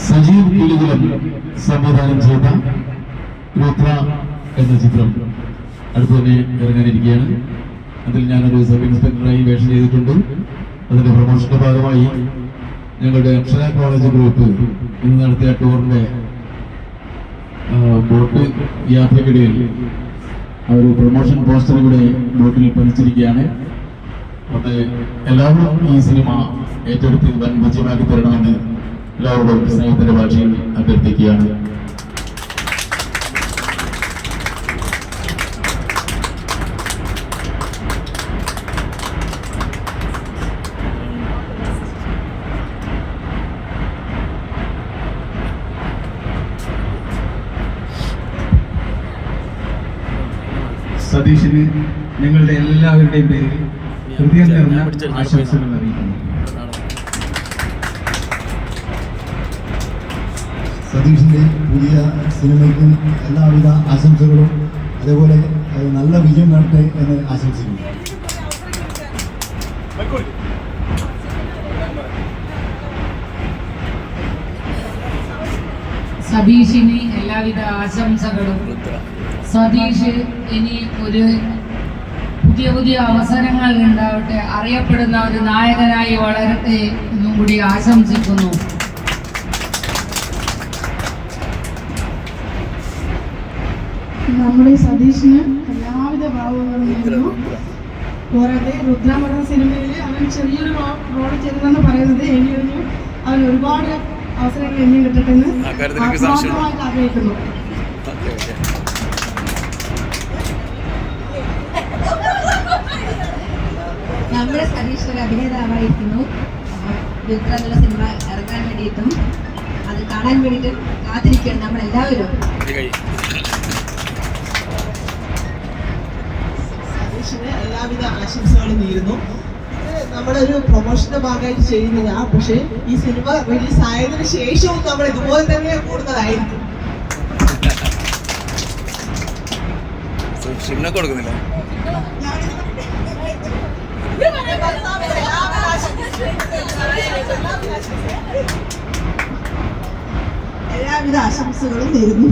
സജീവ് കിളികുളം സംവിധാനം ചെയ്ത രുദ്ര എന്ന ചിത്രം അടുത്ത് തന്നെ ഇറങ്ങാനിരിക്കുകയാണ്. അതിൽ ഞാനൊരു സബ് ഇൻസ്പെക്ടറായി വേഷം ചെയ്തിട്ടുണ്ട്. അതിന്റെ പ്രൊമോഷന്റെ ഭാഗമായി ഞങ്ങളുടെ അക്ഷര കോളേജ് ഗ്രൂപ്പ് ഇന്ന് നടത്തിയ ടൂറിന്റെ ബോട്ട് യാത്രക്കിടയിൽ ഒരു പ്രൊമോഷൻ പോസ്റ്റർ ഇവിടെ ബോട്ടിൽ പതിച്ചിരിക്കുകയാണ്. അത് എല്ലാവരും ഈ സിനിമ ഏറ്റെടുത്ത് വൻ വിജയമാക്കി തരണമെന്ന് എല്ലാവരോടും സ്നേഹത്തിന്റെ ഭാഷയിൽ അഭ്യർത്ഥിക്കുകയാണ്. സതീഷിന് ഞങ്ങളുടെ എല്ലാവരുടെയും പേരിൽ ഹൃദയം നിറഞ്ഞ ആശംസകൾ അറിയിക്കുന്നു. സതീഷിൻ്റെ പുതിയ സിനിമയ്ക്ക് എല്ലാവിധ ആശംസകളും അതേപോലെ നല്ല വിജയം വരട്ടെ എന്ന് ആശംസിക്കുന്നു. സതീഷിന് എല്ലാവിധ ആശംസകളും. സതീഷ് ഇനി ഒരു പുതിയ അവസരങ്ങൾ ഉണ്ടാവട്ടെ, അറിയപ്പെടുന്ന ഒരു നായകനായി വളരട്ടെ എന്നും കൂടി ആശംസിക്കുന്നു. നമ്മുടെ സതീഷിന് എല്ലാവിധ ഭാവങ്ങളും നേരുന്നു. പോരാതെ രുദ്രമഠം സിനിമയിൽ അവൻ ചെറിയൊരു റോൾ ചെയ്തതെന്ന് പറയുന്നത് ഇനിയൊരു അവൻ ഒരുപാട് അവസരങ്ങൾ ഇനിയും കിട്ടട്ടെ എന്ന് ആത്മാർത്ഥമായിട്ട് ആഗ്രഹിക്കുന്നു. നമ്മുടെ സതീഷ് ഒരു അഭിനേതാവായിരിക്കുന്നു. രുദ്ര എന്നുള്ള സിനിമ ഇറങ്ങാൻ വേണ്ടിയിട്ടും അത് കാണാൻ വേണ്ടിയിട്ടും കാത്തിരിക്കുകയാണ് നമ്മളെല്ലാവരും. സതീഷിന് എല്ലാവിധ ആശംസകളും നേരുന്നു. നമ്മുടെ ഒരു പ്രൊമോഷന്റെ ഭാഗമായിട്ട് ചെയ്യുന്നതാണ്. പക്ഷേ ഈ സിനിമ റിലീസ് ആയതിനു ശേഷവും നമ്മൾ ഇതുപോലെ തന്നെ കൂടുന്നതായിരിക്കും. കൊടുക്കുന്നില്ല. എല്ലാവിധ ആശംസകളും നേരുന്നു.